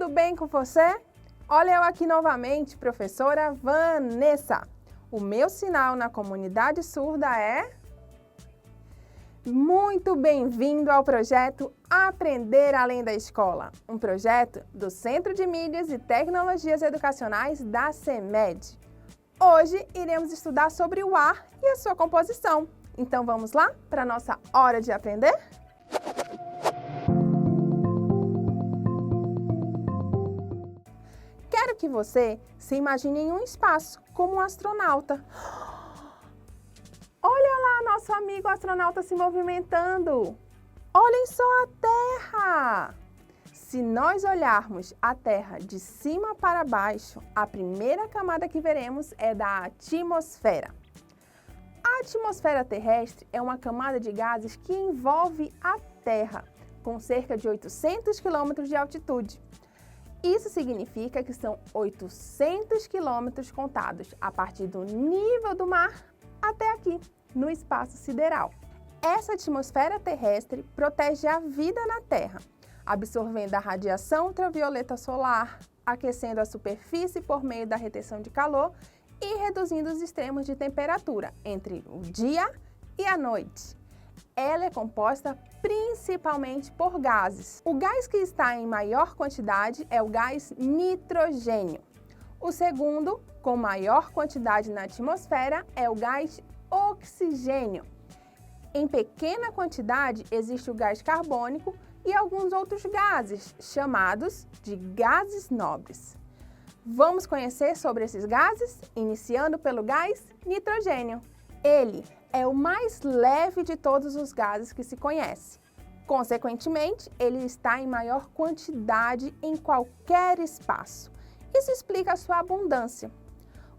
tudo bem com você? Olha eu aqui novamente, professora Vanessa. O meu sinal na comunidade surda é... Muito bem-vindo ao projeto Aprender Além da Escola, um projeto do Centro de Mídias e Tecnologias Educacionais da CEMED. Hoje iremos estudar sobre o ar e a sua composição. Então vamos lá para a nossa hora de aprender? Quero que você se imagine em um espaço, como um astronauta. Olha lá nosso amigo astronauta se movimentando. Olhem só a Terra! Se nós olharmos a Terra de cima para baixo, a primeira camada que veremos é da atmosfera. A atmosfera terrestre é uma camada de gases que envolve a Terra, com cerca de 800 km de altitude. Isso significa que são 800 quilômetros contados a partir do nível do mar até aqui, no espaço sideral. Essa atmosfera terrestre protege a vida na Terra, absorvendo a radiação ultravioleta solar, aquecendo a superfície por meio da retenção de calor e reduzindo os extremos de temperatura entre o dia e a noite. Ela é composta principalmente por gases. O gás que está em maior quantidade é o gás nitrogênio. O segundo, com maior quantidade na atmosfera, é o gás oxigênio. Em pequena quantidade existe o gás carbônico e alguns outros gases, chamados de gases nobres. Vamos conhecer sobre esses gases, iniciando pelo gás nitrogênio. Ele é o mais leve de todos os gases que se conhece. Consequentemente, ele está em maior quantidade em qualquer espaço. Isso explica a sua abundância.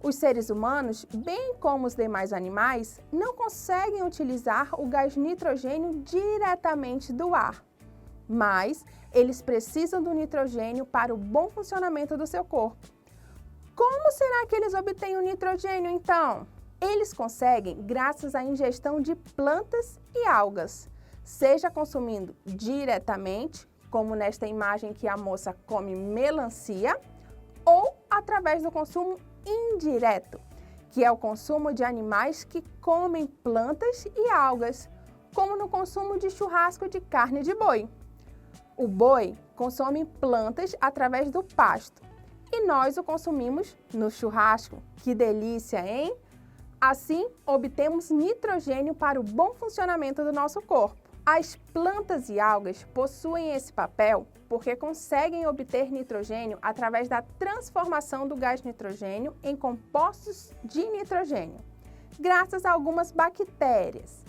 Os seres humanos, bem como os demais animais, não conseguem utilizar o gás nitrogênio diretamente do ar, mas eles precisam do nitrogênio para o bom funcionamento do seu corpo. Como será que eles obtêm o nitrogênio, então? Eles conseguem graças à ingestão de plantas e algas, seja consumindo diretamente, como nesta imagem que a moça come melancia, ou através do consumo indireto, que é o consumo de animais que comem plantas e algas, como no consumo de churrasco de carne de boi. O boi consome plantas através do pasto e nós o consumimos no churrasco. Que delícia, hein? Assim, obtemos nitrogênio para o bom funcionamento do nosso corpo. As plantas e algas possuem esse papel porque conseguem obter nitrogênio através da transformação do gás nitrogênio em compostos de nitrogênio, graças a algumas bactérias.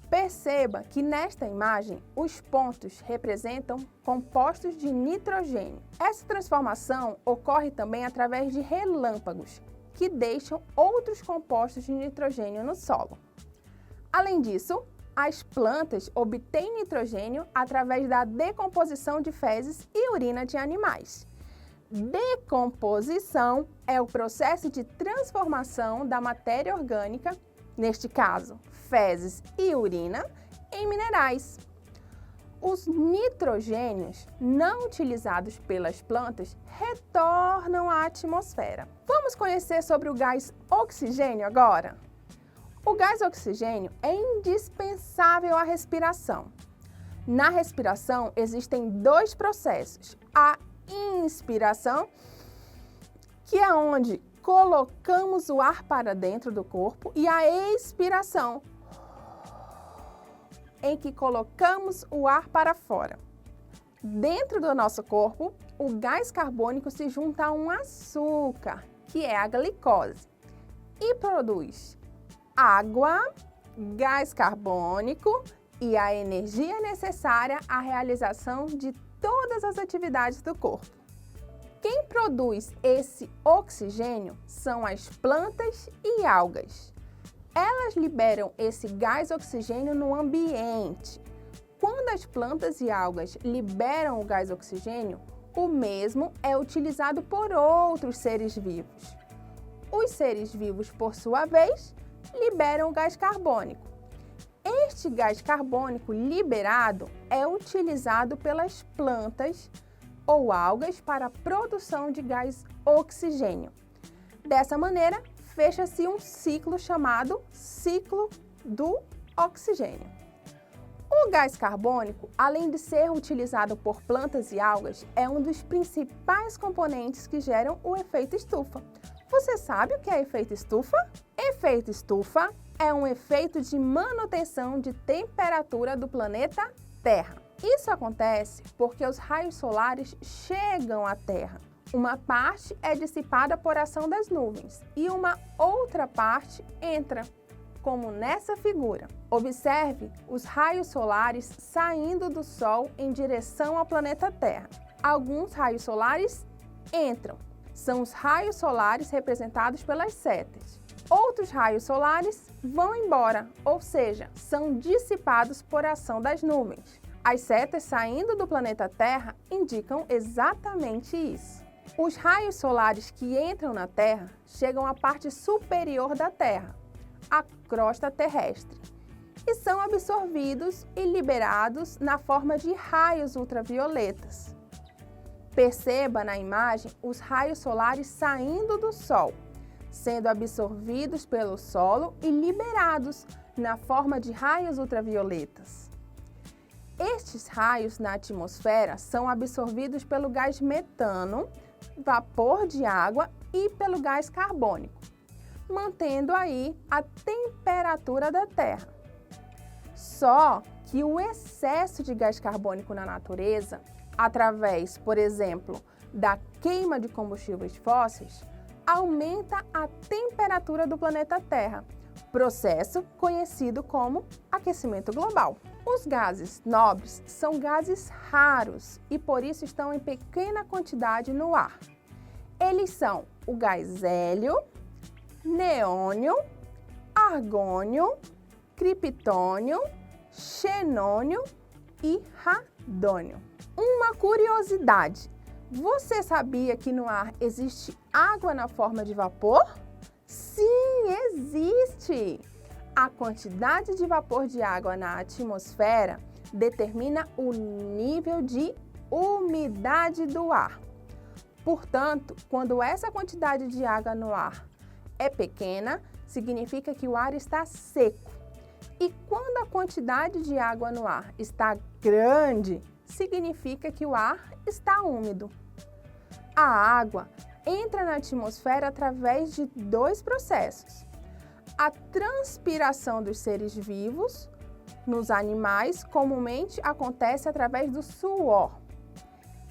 Perceba que nesta imagem os pontos representam compostos de nitrogênio. Essa transformação ocorre também através de relâmpagos, que deixam outros compostos de nitrogênio no solo. Além disso, as plantas obtêm nitrogênio através da decomposição de fezes e urina de animais. Decomposição é o processo de transformação da matéria orgânica, neste caso, fezes e urina, em minerais. Os nitrogênios não utilizados pelas plantas retornam à atmosfera. Vamos conhecer sobre o gás oxigênio agora? O gás oxigênio é indispensável à respiração. Na respiração existem dois processos. A inspiração, que é onde colocamos o ar para dentro do corpo, e a expiração, em que colocamos o ar para fora. Dentro do nosso corpo, o gás carbônico se junta a um açúcar, que é a glicose, e produz água, gás carbônico e a energia necessária à realização de todas as atividades do corpo. Quem produz esse oxigênio são as plantas e algas. Elas liberam esse gás oxigênio no ambiente. Quando as plantas e algas liberam o gás oxigênio, o mesmo é utilizado por outros seres vivos. Os seres vivos, por sua vez, liberam o gás carbônico. Este gás carbônico liberado é utilizado pelas plantas ou algas para a produção de gás oxigênio. Dessa maneira, fecha-se um ciclo chamado ciclo do oxigênio. O gás carbônico, além de ser utilizado por plantas e algas, é um dos principais componentes que geram o efeito estufa. Você sabe o que é efeito estufa? Efeito estufa é um efeito de manutenção de temperatura do planeta Terra. Isso acontece porque os raios solares chegam à Terra. Uma parte é dissipada por ação das nuvens e uma outra parte entra, como nessa figura. Observe os raios solares saindo do Sol em direção ao planeta Terra. Alguns raios solares entram. São os raios solares representados pelas setas. Outros raios solares vão embora, ou seja, são dissipados por ação das nuvens. As setas saindo do planeta Terra indicam exatamente isso. Os raios solares que entram na Terra chegam à parte superior da Terra, a crosta terrestre, e são absorvidos e liberados na forma de raios ultravioletas. Perceba na imagem os raios solares saindo do Sol, sendo absorvidos pelo solo e liberados na forma de raios ultravioletas. Estes raios na atmosfera são absorvidos pelo gás metano, vapor de água e pelo gás carbônico, mantendo aí a temperatura da Terra. Só que o excesso de gás carbônico na natureza, através, por exemplo, da queima de combustíveis fósseis, aumenta a temperatura do planeta Terra, processo conhecido como aquecimento global. Os gases nobres são gases raros e por isso estão em pequena quantidade no ar. Eles são o gás hélio, neônio, argônio, criptônio, xenônio e radônio. Uma curiosidade: você sabia que no ar existe água na forma de vapor? Sim, existe! A quantidade de vapor de água na atmosfera determina o nível de umidade do ar. Portanto, quando essa quantidade de água no ar é pequena, significa que o ar está seco. E quando a quantidade de água no ar está grande, significa que o ar está úmido. A água entra na atmosfera através de dois processos: a transpiração dos seres vivos. Nos animais, comumente acontece através do suor,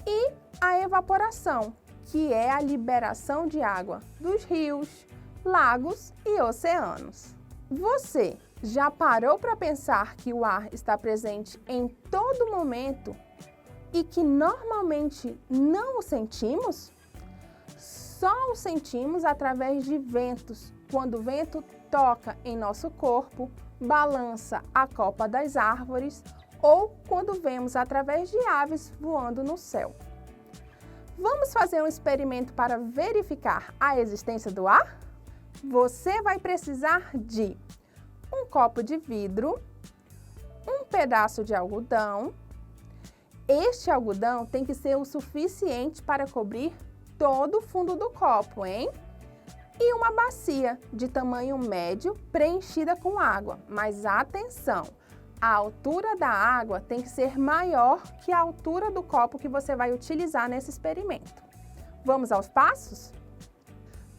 e a evaporação, que é a liberação de água dos rios, lagos e oceanos. Você já parou para pensar que o ar está presente em todo momento e que normalmente não o sentimos? Só o sentimos através de ventos, quando o vento toca em nosso corpo, balança a copa das árvores ou quando vemos através de aves voando no céu. Vamos fazer um experimento para verificar a existência do ar? Você vai precisar de um copo de vidro, um pedaço de algodão. Este algodão tem que ser o suficiente para cobrir todo o fundo do copo, hein? E uma bacia de tamanho médio preenchida com água. Mas atenção, a altura da água tem que ser maior que a altura do copo que você vai utilizar nesse experimento. Vamos aos passos?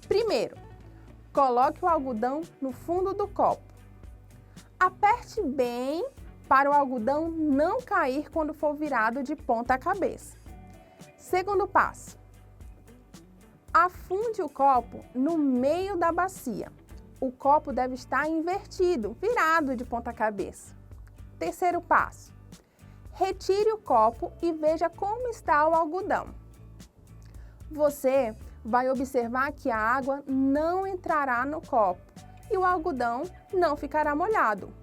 Primeiro, coloque o algodão no fundo do copo. Aperte bem para o algodão não cair quando for virado de ponta cabeça. Segundo passo, afunde o copo no meio da bacia. O copo deve estar invertido, virado de ponta cabeça. Terceiro passo, retire o copo e veja como está o algodão. Você vai observar que a água não entrará no copo e o algodão não ficará molhado.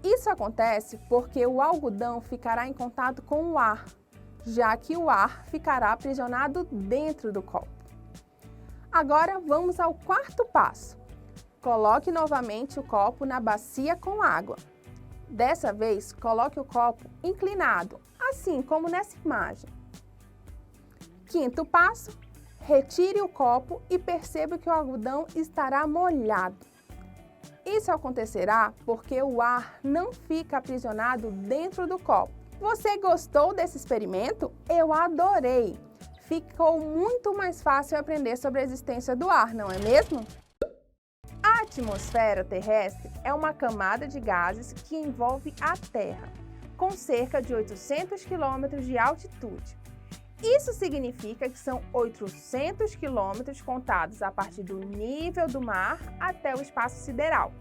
Isso acontece porque o algodão ficará em contato com o ar, já que o ar ficará aprisionado dentro do copo. Agora vamos ao quarto passo. Coloque novamente o copo na bacia com água. Dessa vez, coloque o copo inclinado, assim como nessa imagem. Quinto passo, retire o copo e perceba que o algodão estará molhado. Isso acontecerá porque o ar não fica aprisionado dentro do copo. Você gostou desse experimento? Eu adorei! Ficou muito mais fácil aprender sobre a existência do ar, não é mesmo? A atmosfera terrestre é uma camada de gases que envolve a Terra, com cerca de 800 km de altitude. Isso significa que são 800 quilômetros contados a partir do nível do mar até o espaço sideral.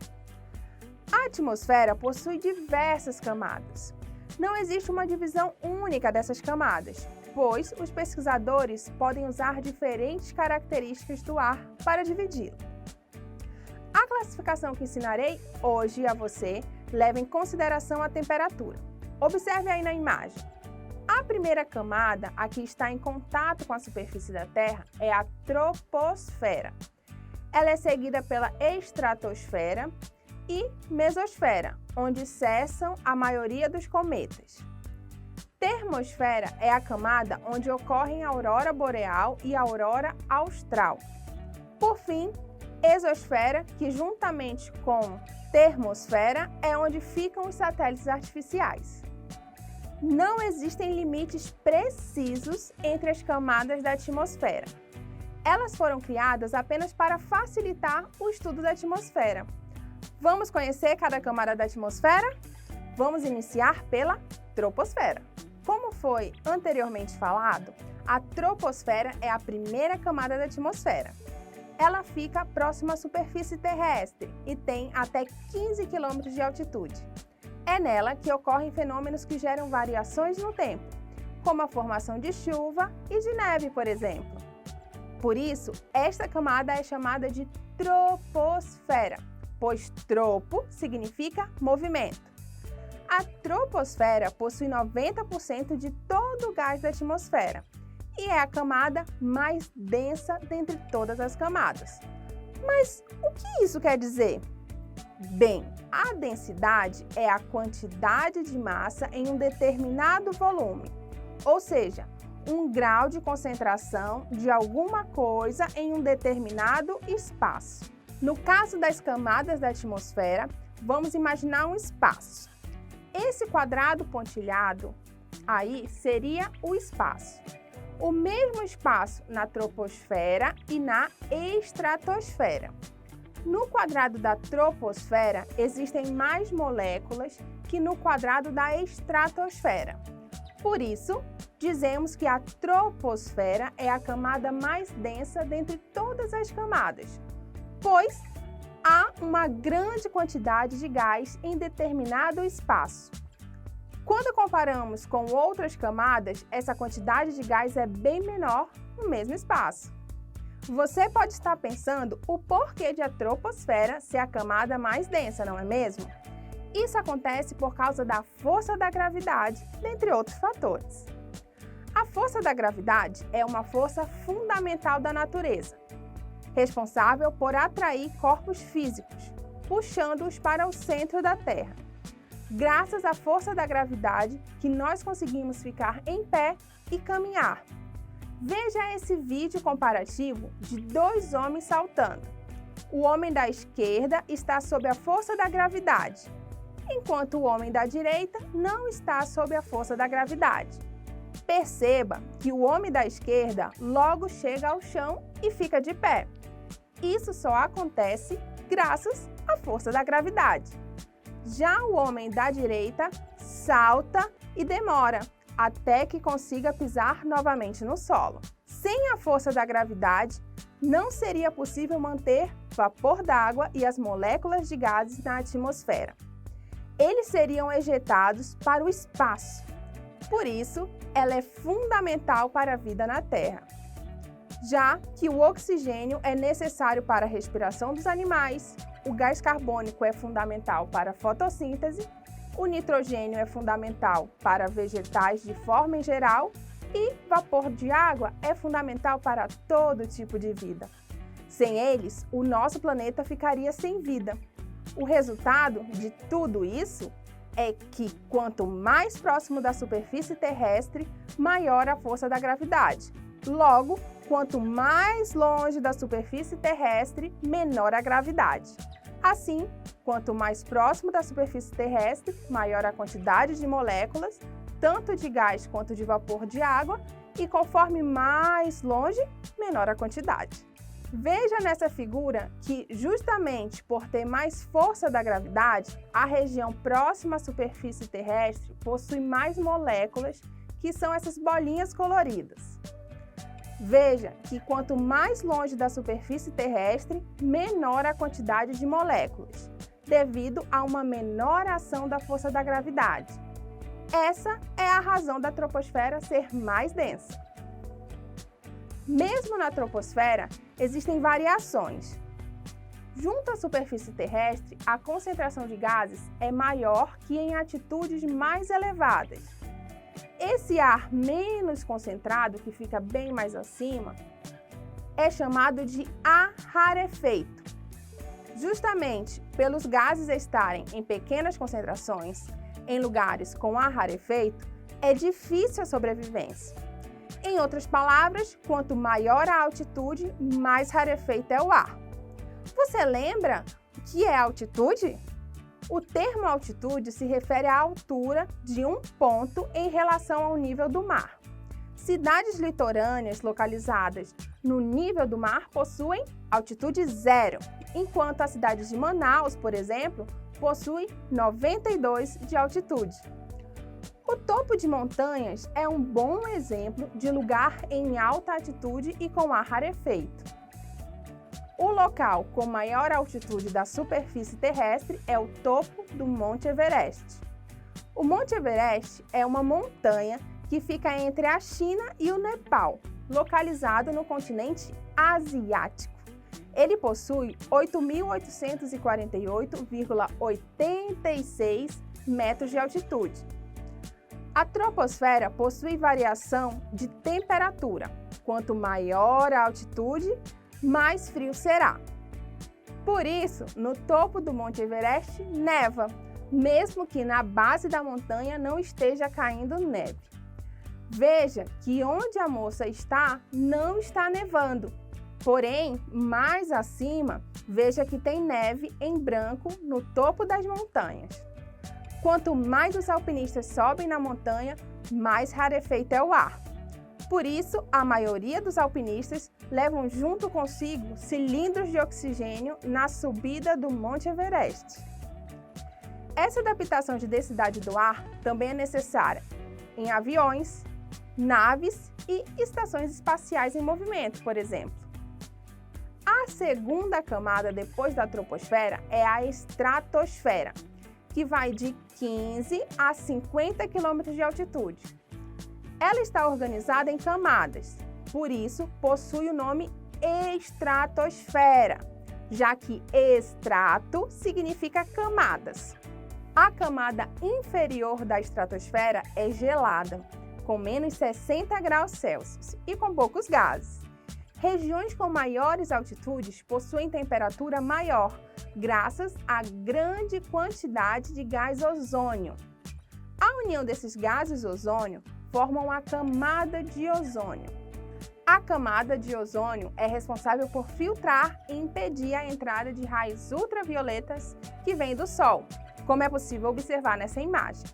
A atmosfera possui diversas camadas. Não existe uma divisão única dessas camadas, pois os pesquisadores podem usar diferentes características do ar para dividi-lo. A classificação que ensinarei hoje a você leva em consideração a temperatura. Observe aí na imagem. A primeira camada, a que está em contato com a superfície da Terra, é a troposfera. Ela é seguida pela estratosfera e mesosfera, onde cessam a maioria dos cometas. Termosfera é a camada onde ocorrem a aurora boreal e a aurora austral. Por fim, exosfera, que juntamente com termosfera é onde ficam os satélites artificiais. Não existem limites precisos entre as camadas da atmosfera. Elas foram criadas apenas para facilitar o estudo da atmosfera. Vamos conhecer cada camada da atmosfera? Vamos iniciar pela troposfera. Como foi anteriormente falado, a troposfera é a primeira camada da atmosfera. Ela fica próxima à superfície terrestre e tem até 15 km de altitude. É nela que ocorrem fenômenos que geram variações no tempo, como a formação de chuva e de neve, por exemplo. Por isso, esta camada é chamada de troposfera, pois tropo significa movimento. A troposfera possui 90% de todo o gás da atmosfera e é a camada mais densa dentre todas as camadas. Mas o que isso quer dizer? Bem, a densidade é a quantidade de massa em um determinado volume, ou seja, um grau de concentração de alguma coisa em um determinado espaço. No caso das camadas da atmosfera, vamos imaginar um espaço. Esse quadrado pontilhado aí seria o espaço. O mesmo espaço na troposfera e na estratosfera. No quadrado da troposfera, existem mais moléculas que no quadrado da estratosfera. Por isso, dizemos que a troposfera é a camada mais densa dentre todas as camadas, pois há uma grande quantidade de gás em determinado espaço. Quando comparamos com outras camadas, essa quantidade de gás é bem menor no mesmo espaço. Você pode estar pensando o porquê de a troposfera ser a camada mais densa, não é mesmo? Isso acontece por causa da força da gravidade, dentre outros fatores. A força da gravidade é uma força fundamental da natureza, responsável por atrair corpos físicos, puxando-os para o centro da Terra. Graças à força da gravidade que nós conseguimos ficar em pé e caminhar. Veja esse vídeo comparativo de dois homens saltando. O homem da esquerda está sob a força da gravidade, enquanto o homem da direita não está sob a força da gravidade. Perceba que o homem da esquerda logo chega ao chão e fica de pé. Isso só acontece graças à força da gravidade. Já o homem da direita salta e demora até que consiga pisar novamente no solo. Sem a força da gravidade, não seria possível manter vapor d'água e as moléculas de gases na atmosfera. Eles seriam ejetados para o espaço. Por isso, ela é fundamental para a vida na Terra, já que o oxigênio é necessário para a respiração dos animais, o gás carbônico é fundamental para a fotossíntese, o nitrogênio é fundamental para vegetais de forma em geral e vapor de água é fundamental para todo tipo de vida. Sem eles, o nosso planeta ficaria sem vida. O resultado de tudo isso é que quanto mais próximo da superfície terrestre, maior a força da gravidade. Logo, quanto mais longe da superfície terrestre, menor a gravidade. Assim, quanto mais próximo da superfície terrestre, maior a quantidade de moléculas, tanto de gás quanto de vapor de água, e conforme mais longe, menor a quantidade. Veja nessa figura que, justamente por ter mais força da gravidade, a região próxima à superfície terrestre possui mais moléculas, que são essas bolinhas coloridas. Veja que quanto mais longe da superfície terrestre, menor a quantidade de moléculas, devido a uma menor ação da força da gravidade. Essa é a razão da troposfera ser mais densa. Mesmo na troposfera, existem variações. Junto à superfície terrestre, a concentração de gases é maior que em altitudes mais elevadas. Esse ar menos concentrado, que fica bem mais acima, é chamado de ar rarefeito. Justamente pelos gases estarem em pequenas concentrações, em lugares com ar rarefeito, é difícil a sobrevivência. Em outras palavras, quanto maior a altitude, mais rarefeito é o ar. Você lembra o que é altitude? O termo altitude se refere à altura de um ponto em relação ao nível do mar. Cidades litorâneas localizadas no nível do mar possuem altitude zero, enquanto a cidade de Manaus, por exemplo, possui 92 de altitude. O topo de montanhas é um bom exemplo de lugar em alta altitude e com ar rarefeito. O local com maior altitude da superfície terrestre é o topo do Monte Everest. O Monte Everest é uma montanha que fica entre a China e o Nepal, localizado no continente asiático. Ele possui 8.848,86 metros de altitude. A troposfera possui variação de temperatura. Quanto maior a altitude, mais frio será. Por isso, no topo do Monte Everest neva, mesmo que na base da montanha não esteja caindo neve. Veja que onde a moça está, não está nevando. Porém, mais acima, veja que tem neve em branco no topo das montanhas. Quanto mais os alpinistas sobem na montanha, mais rarefeito é o ar. Por isso, a maioria dos alpinistas levam junto consigo cilindros de oxigênio na subida do Monte Everest. Essa adaptação de densidade do ar também é necessária em aviões, naves e estações espaciais em movimento, por exemplo. A segunda camada depois da troposfera é a estratosfera, que vai de 15 a 50 km de altitude. Ela está organizada em camadas, por isso possui o nome estratosfera, já que estrato significa camadas. A camada inferior da estratosfera é gelada, com menos 60 graus Celsius e com poucos gases. Regiões com maiores altitudes possuem temperatura maior, graças à grande quantidade de gás ozônio. A união desses gases ozônio formam a camada de ozônio. A camada de ozônio é responsável por filtrar e impedir a entrada de raios ultravioletas que vêm do Sol, como é possível observar nessa imagem.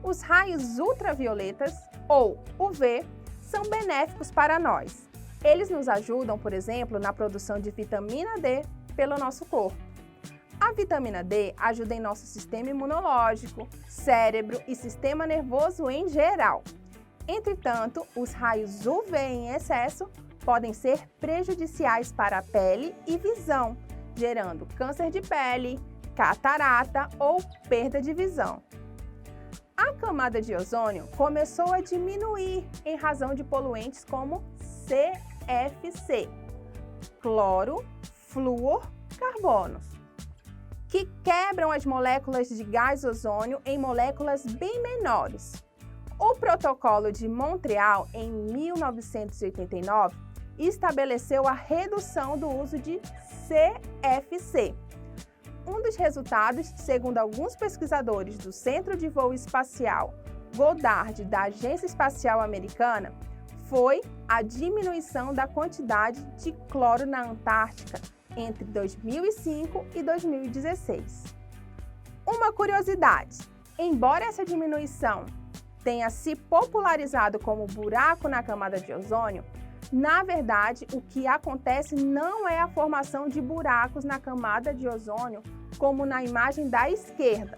Os raios ultravioletas, ou UV, são benéficos para nós. Eles nos ajudam, por exemplo, na produção de vitamina D pelo nosso corpo. A vitamina D ajuda em nosso sistema imunológico, cérebro e sistema nervoso em geral. Entretanto, os raios UV em excesso podem ser prejudiciais para a pele e visão, gerando câncer de pele, catarata ou perda de visão. A camada de ozônio começou a diminuir em razão de poluentes como CFC, cloro, flúor, carbonos, que quebram as moléculas de gás ozônio em moléculas bem menores. O Protocolo de Montreal, em 1989, estabeleceu a redução do uso de CFC. Um dos resultados, segundo alguns pesquisadores do Centro de Voo Espacial Goddard da Agência Espacial Americana, foi a diminuição da quantidade de cloro na Antártica entre 2005 e 2016. Uma curiosidade: embora essa diminuição tenha se popularizado como buraco na camada de ozônio, na verdade, o que acontece não é a formação de buracos na camada de ozônio, como na imagem da esquerda,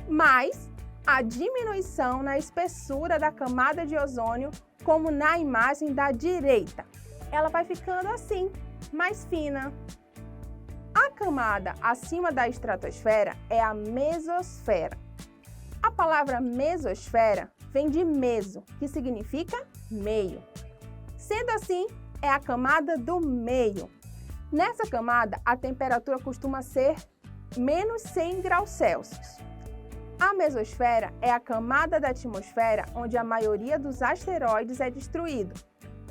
mas a diminuição na espessura da camada de ozônio, como na imagem da direita. Ela vai ficando assim, mais fina. A camada acima da estratosfera é a mesosfera. A palavra mesosfera vem de meso, que significa meio. Sendo assim, é a camada do meio. Nessa camada, a temperatura costuma ser menos 100 graus Celsius. A mesosfera é a camada da atmosfera onde a maioria dos asteroides é destruído,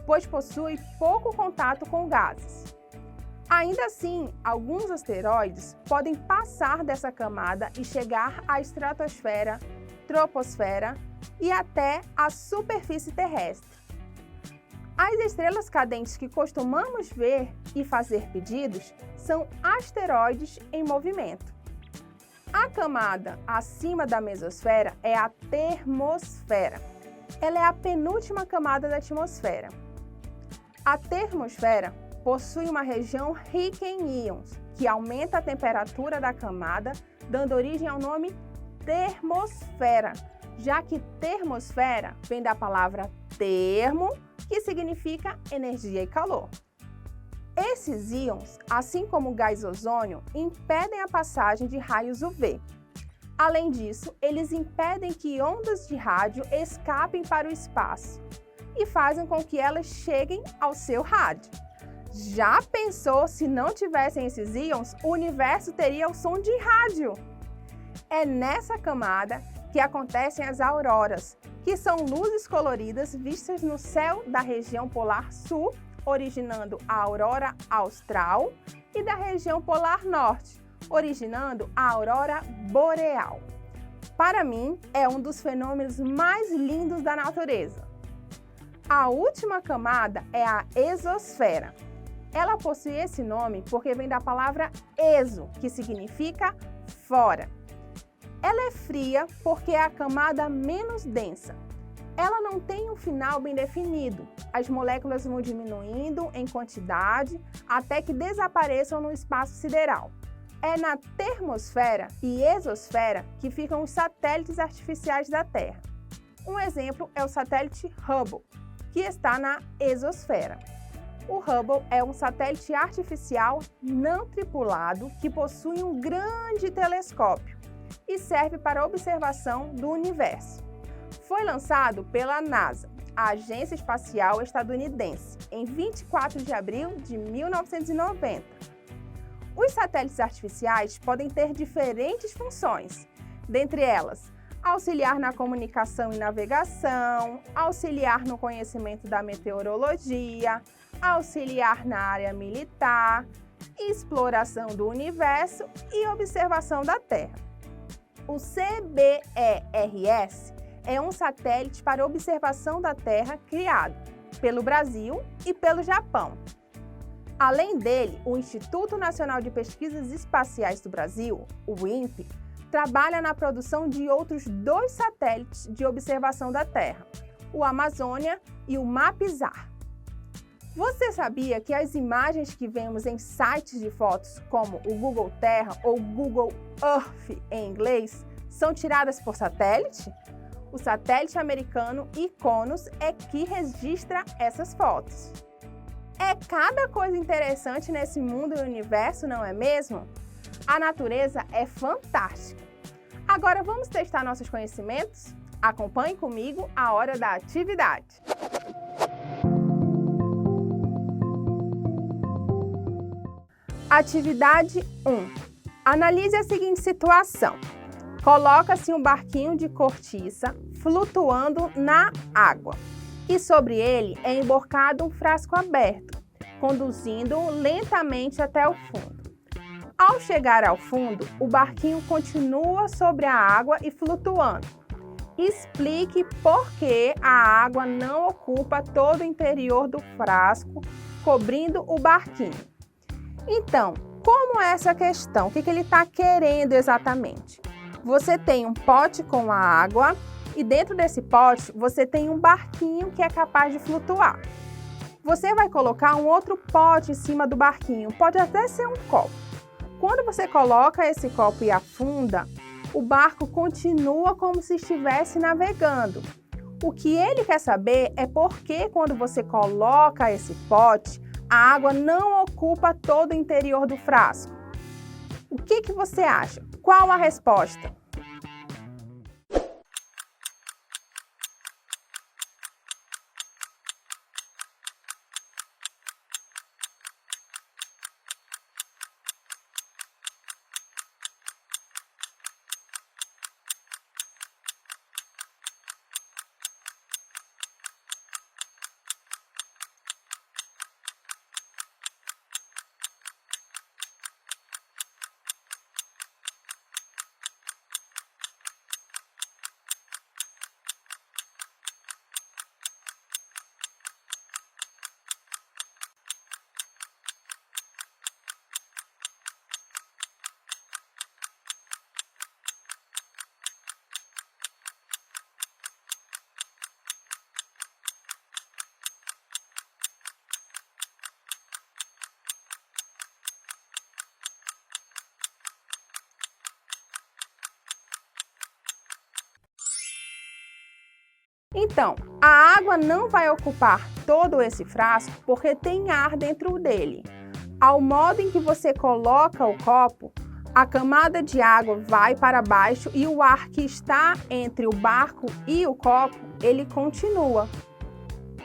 pois possui pouco contato com gases. Ainda assim, alguns asteroides podem passar dessa camada e chegar à estratosfera, troposfera e até à superfície terrestre. As estrelas cadentes que costumamos ver e fazer pedidos são asteroides em movimento. A camada acima da mesosfera é a termosfera. Ela é a penúltima camada da atmosfera. A termosfera possui uma região rica em íons, que aumenta a temperatura da camada, dando origem ao nome termosfera, já que termosfera vem da palavra termo, que significa energia e calor. Esses íons, assim como o gás ozônio, impedem a passagem de raios UV. Além disso, eles impedem que ondas de rádio escapem para o espaço e fazem com que elas cheguem ao seu rádio. Já pensou se não tivessem esses íons, o universo teria o som de rádio? É nessa camada que acontecem as auroras, que são luzes coloridas vistas no céu da região polar sul, originando a aurora austral, e da região polar norte, originando a aurora boreal. Para mim, é um dos fenômenos mais lindos da natureza. A última camada é a exosfera. Ela possui esse nome porque vem da palavra exo, que significa fora. Ela é fria porque é a camada menos densa. Ela não tem um final bem definido. As moléculas vão diminuindo em quantidade até que desapareçam no espaço sideral. É na termosfera e exosfera que ficam os satélites artificiais da Terra. Um exemplo é o satélite Hubble, que está na exosfera. O Hubble é um satélite artificial não tripulado que possui um grande telescópio e serve para observação do universo. Foi lançado pela NASA, a Agência Espacial Estadunidense, em 24 de abril de 1990. Os satélites artificiais podem ter diferentes funções, dentre elas, auxiliar na comunicação e navegação, auxiliar no conhecimento da meteorologia, auxiliar na área militar, exploração do universo e observação da Terra. O CBERS é um satélite para observação da Terra criado pelo Brasil e pelo Japão. Além dele, o Instituto Nacional de Pesquisas Espaciais do Brasil, o INPE, trabalha na produção de outros 2 satélites de observação da Terra, o Amazônia e o Mapsar. Você sabia que as imagens que vemos em sites de fotos como o Google Terra ou Google Earth em inglês são tiradas por satélite? O satélite americano IKONOS é que registra essas fotos. É cada coisa interessante nesse mundo e universo, não é mesmo? A natureza é fantástica. Agora vamos testar nossos conhecimentos? Acompanhe comigo a hora da atividade. Atividade 1. Analise a seguinte situação. Coloca-se um barquinho de cortiça flutuando na água e sobre ele é emborcado um frasco aberto, conduzindo-o lentamente até o fundo. Ao chegar ao fundo, o barquinho continua sobre a água e flutuando. Explique por que a água não ocupa todo o interior do frasco, cobrindo o barquinho. Então, como é essa questão? O que ele está querendo exatamente? Você tem um pote com a água e dentro desse pote você tem um barquinho que é capaz de flutuar. Você vai colocar um outro pote em cima do barquinho, pode até ser um copo. Quando você coloca esse copo e afunda, o barco continua como se estivesse navegando. O que ele quer saber é por que quando você coloca esse pote, a água não ocupa todo o interior do frasco. O que você acha? Qual a resposta? Então, a água não vai ocupar todo esse frasco porque tem ar dentro dele. Ao modo em que você coloca o copo, a camada de água vai para baixo e o ar que está entre o barco e o copo, ele continua.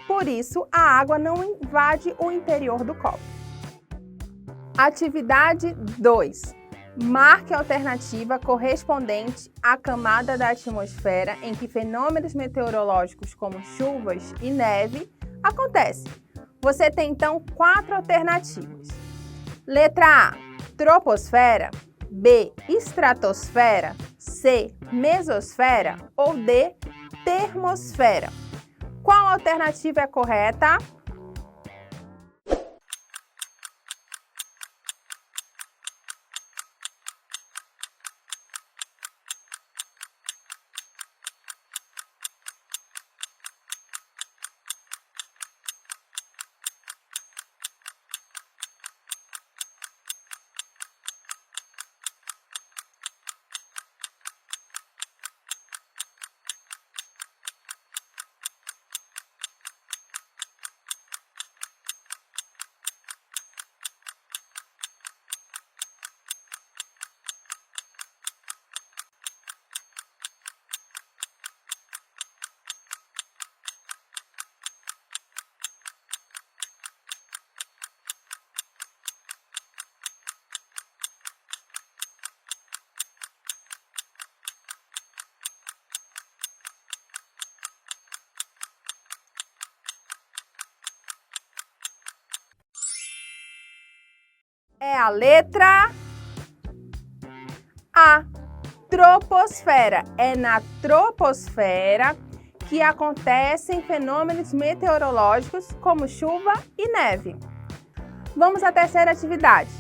Por isso, a água não invade o interior do copo. Atividade 2. Marque a alternativa correspondente à camada da atmosfera em que fenômenos meteorológicos como chuvas e neve acontecem. Você tem então 4 alternativas. Letra A, troposfera, B, estratosfera, C, mesosfera ou D, termosfera. Qual alternativa é correta? É a letra A, troposfera. É na troposfera que acontecem fenômenos meteorológicos como chuva e neve. Vamos à terceira atividade.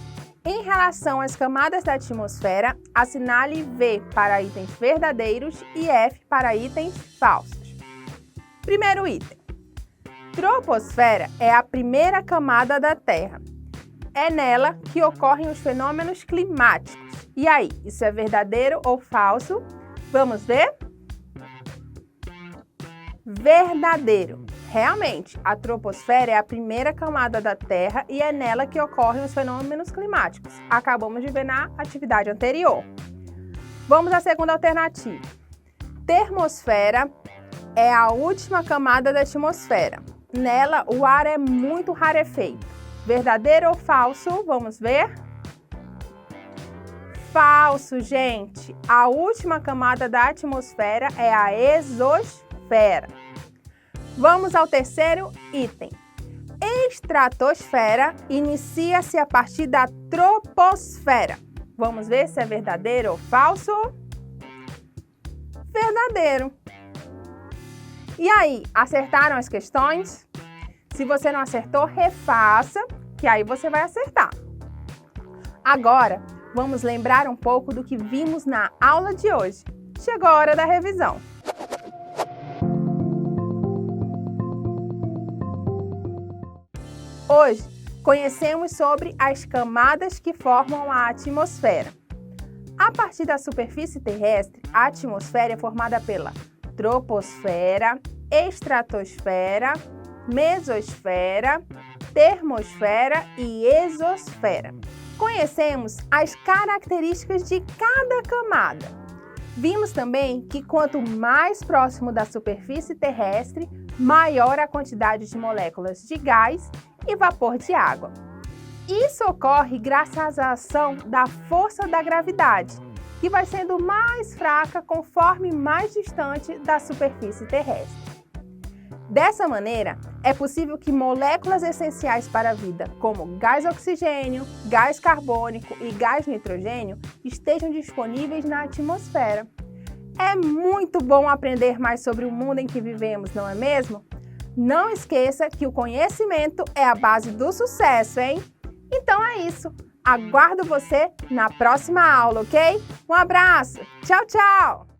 Em relação às camadas da atmosfera, assinale V para itens verdadeiros e F para itens falsos. Primeiro item. Troposfera é a primeira camada da Terra. É nela que ocorrem os fenômenos climáticos. E aí, isso é verdadeiro ou falso? Vamos ver? Verdadeiro. Realmente, a troposfera é a primeira camada da Terra e é nela que ocorrem os fenômenos climáticos. Acabamos de ver na atividade anterior. Vamos à segunda alternativa. Termosfera é a última camada da atmosfera. Nela, o ar é muito rarefeito. Verdadeiro ou falso? Vamos ver? Falso, gente! A última camada da atmosfera é a exosfera. Vamos ao terceiro item. Estratosfera inicia-se a partir da troposfera. Vamos ver se é verdadeiro ou falso? Verdadeiro. E aí, acertaram as questões? Se você não acertou, refaça, que aí você vai acertar. Agora, vamos lembrar um pouco do que vimos na aula de hoje. Chegou a hora da revisão. Hoje, conhecemos sobre as camadas que formam a atmosfera. A partir da superfície terrestre, a atmosfera é formada pela troposfera, estratosfera, mesosfera, termosfera e exosfera. Conhecemos as características de cada camada. Vimos também que quanto mais próximo da superfície terrestre, maior a quantidade de moléculas de gás e vapor de água. Isso ocorre graças à ação da força da gravidade, que vai sendo mais fraca conforme mais distante da superfície terrestre. Dessa maneira, é possível que moléculas essenciais para a vida, como gás oxigênio, gás carbônico e gás nitrogênio, estejam disponíveis na atmosfera. É muito bom aprender mais sobre o mundo em que vivemos, não é mesmo? Não esqueça que o conhecimento é a base do sucesso, hein? Então é isso. Aguardo você na próxima aula, ok? Um abraço. Tchau, tchau!